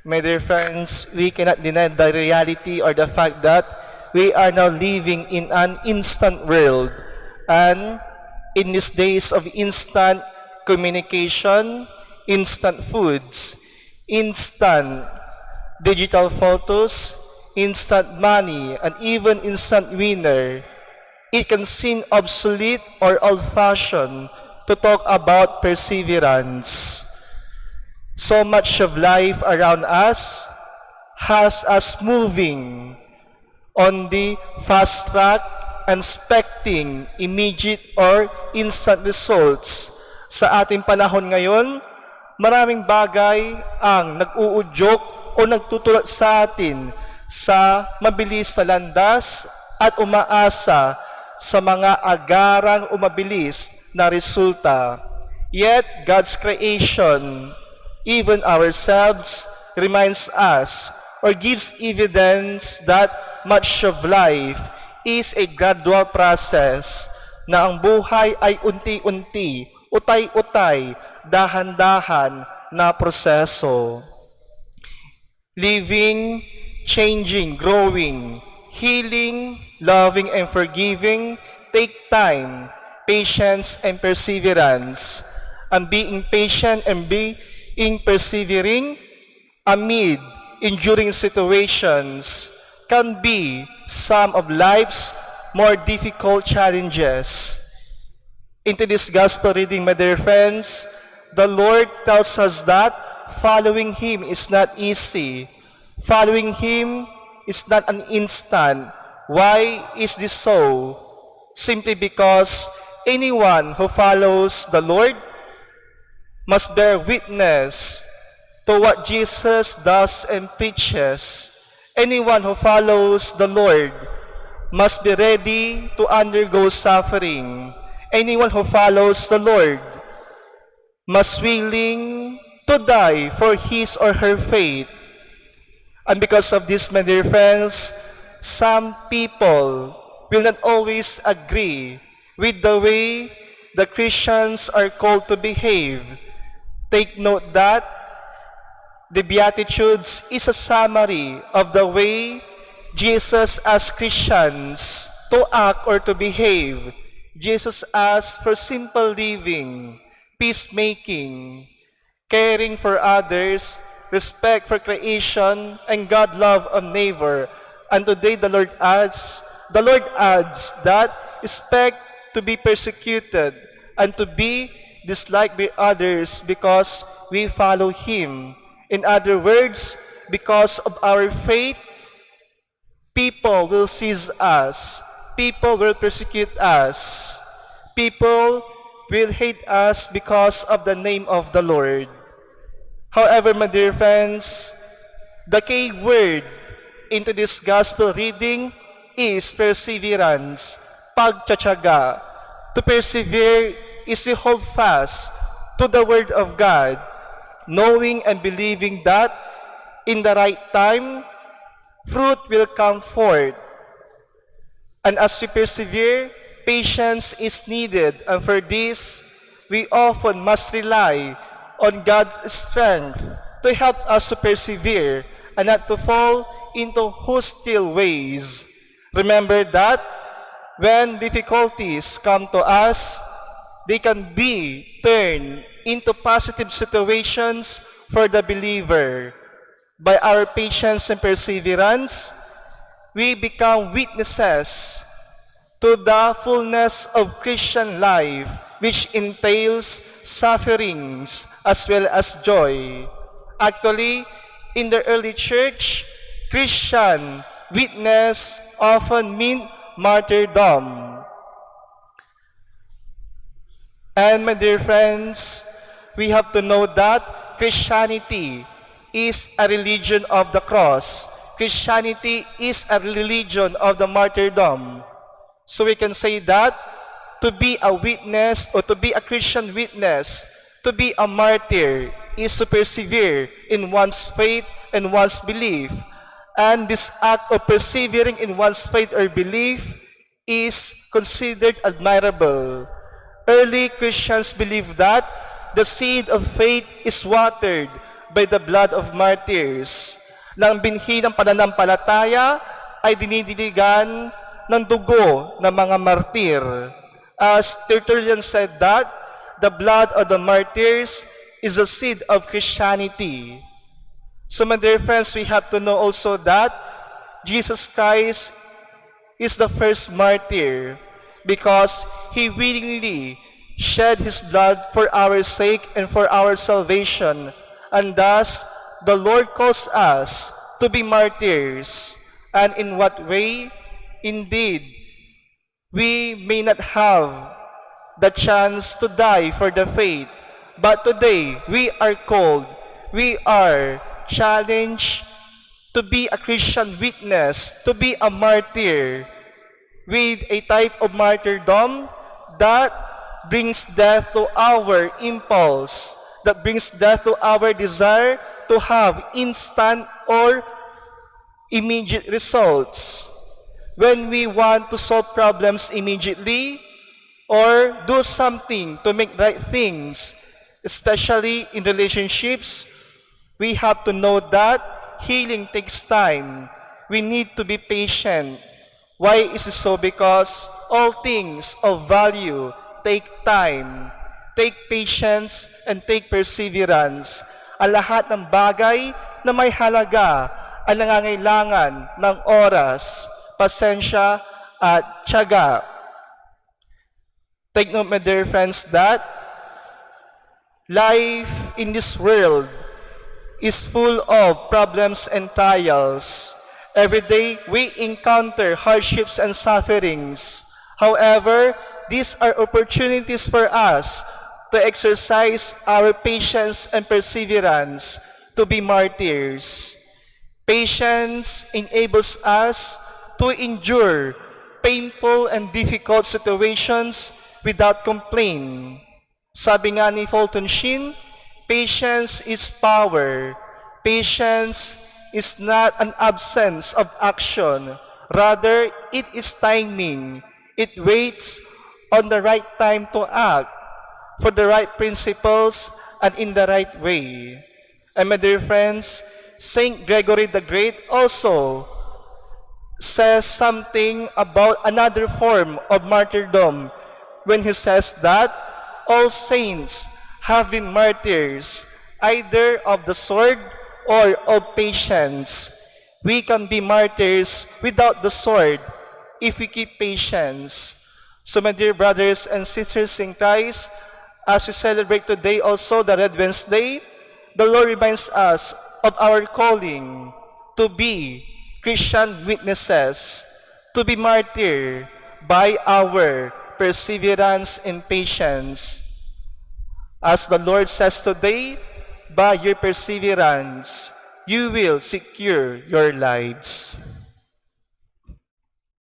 My dear friends, we cannot deny the reality or the fact that we are now living in an instant world. And in these days of instant communication, instant foods, instant digital photos, instant money, and even instant winner, it can seem obsolete or old-fashioned to talk about perseverance. So much of life around us has us moving on the fast track and expecting immediate or instant results. Sa ating panahon ngayon, maraming bagay ang nag-uudyok o nagtutulak sa atin sa mabilis na landas at umaasa sa mga agarang o mabilis na resulta. Yet, God's creation, even ourselves, reminds us or gives evidence that much of life is a gradual process na ang buhay ay unti-unti, utay-utay, dahan-dahan na proseso. Living, changing, growing, healing, loving, and forgiving take time, patience, and perseverance. And being patient and being persevering amid enduring situations can be some of life's more difficult challenges. In today's gospel reading, my dear friends, the Lord tells us that following Him is not easy. Following Him is not an instant. Why is this so? Simply because anyone who follows the Lord must bear witness to what Jesus does and preaches. Anyone who follows the Lord must be ready to undergo suffering. Anyone who follows the Lord must willing to die for his or her faith. And because of this, my dear friends, some people will not always agree with the way the Christians are called to behave. Take note that the Beatitudes is a summary of the way Jesus asked Christians to act or to behave. Jesus asked for simple living, peacemaking, caring for others, respect for creation, and God love of neighbor. And today the Lord adds that expect to be persecuted and to be disliked by others because we follow Him. In other words, because of our faith, people will seize us. People will persecute us. People will hate us because of the name of the Lord. However, my dear friends, the key word into this gospel reading is perseverance, pagtsatsaga. To persevere is to hold fast to the Word of God, knowing and believing that in the right time, fruit will come forth. And as we persevere, patience is needed. And for this, we often must rely on God's strength to help us to persevere and not to fall into hostile ways. Remember that when difficulties come to us, they can be turned into positive situations for the believer. By our patience and perseverance, we become witnesses to the fullness of Christian life, which entails sufferings as well as joy. Actually, in the early church, Christian witness often meant martyrdom. And my dear friends, we have to know that Christianity is a religion of the cross. Christianity is a religion of the martyrdom. So we can say that to be a witness or to be a Christian witness, to be a martyr is to persevere in one's faith and one's belief. And this act of persevering in one's faith or belief is considered admirable. Early Christians believed that the seed of faith is watered by the blood of martyrs, na ang binhi ng pananampalataya ay dinidiligan ng dugo ng mga martir. As Tertullian said that, the blood of the martyrs is the seed of Christianity. So my dear friends, we have to know also that Jesus Christ is the first martyr because He willingly shed His blood for our sake and for our salvation. And thus, the Lord calls us to be martyrs. And in what way? Indeed, we may not have the chance to die for the faith, but today we are called, we are challenged to be a Christian witness, to be a martyr, with a type of martyrdom that brings death to our impulse, that brings death to our desire to have instant or immediate results. When we want to solve problems immediately or do something to make right things, especially in relationships, we have to know that healing takes time. We need to be patient. Why is it so? Because all things of value take time, take patience, and take perseverance. Ang lahat ng bagay na may halaga ay nangangailangan ng oras, pasensya, at tiyaga. Take note, my dear friends, that life in this world is full of problems and trials. Every day, we encounter hardships and sufferings. However, these are opportunities for us to exercise our patience and perseverance to be martyrs. Patience enables us to endure painful and difficult situations without complaint. Sabi nga ni Fulton Sheen, patience is power. Patience is not an absence of action. Rather, it is timing. It waits on the right time to act for the right principles and in the right way. And my dear friends, Saint Gregory the Great also says something about another form of martyrdom when he says that all saints have been martyrs, either of the sword or of patience. We can be martyrs without the sword if we keep patience. So my dear brothers and sisters in Christ, as we celebrate today also the Red Wednesday, the Lord reminds us of our calling to be Christian witnesses, to be martyr by our perseverance and patience. As the Lord says today, by your perseverance, you will secure your lives.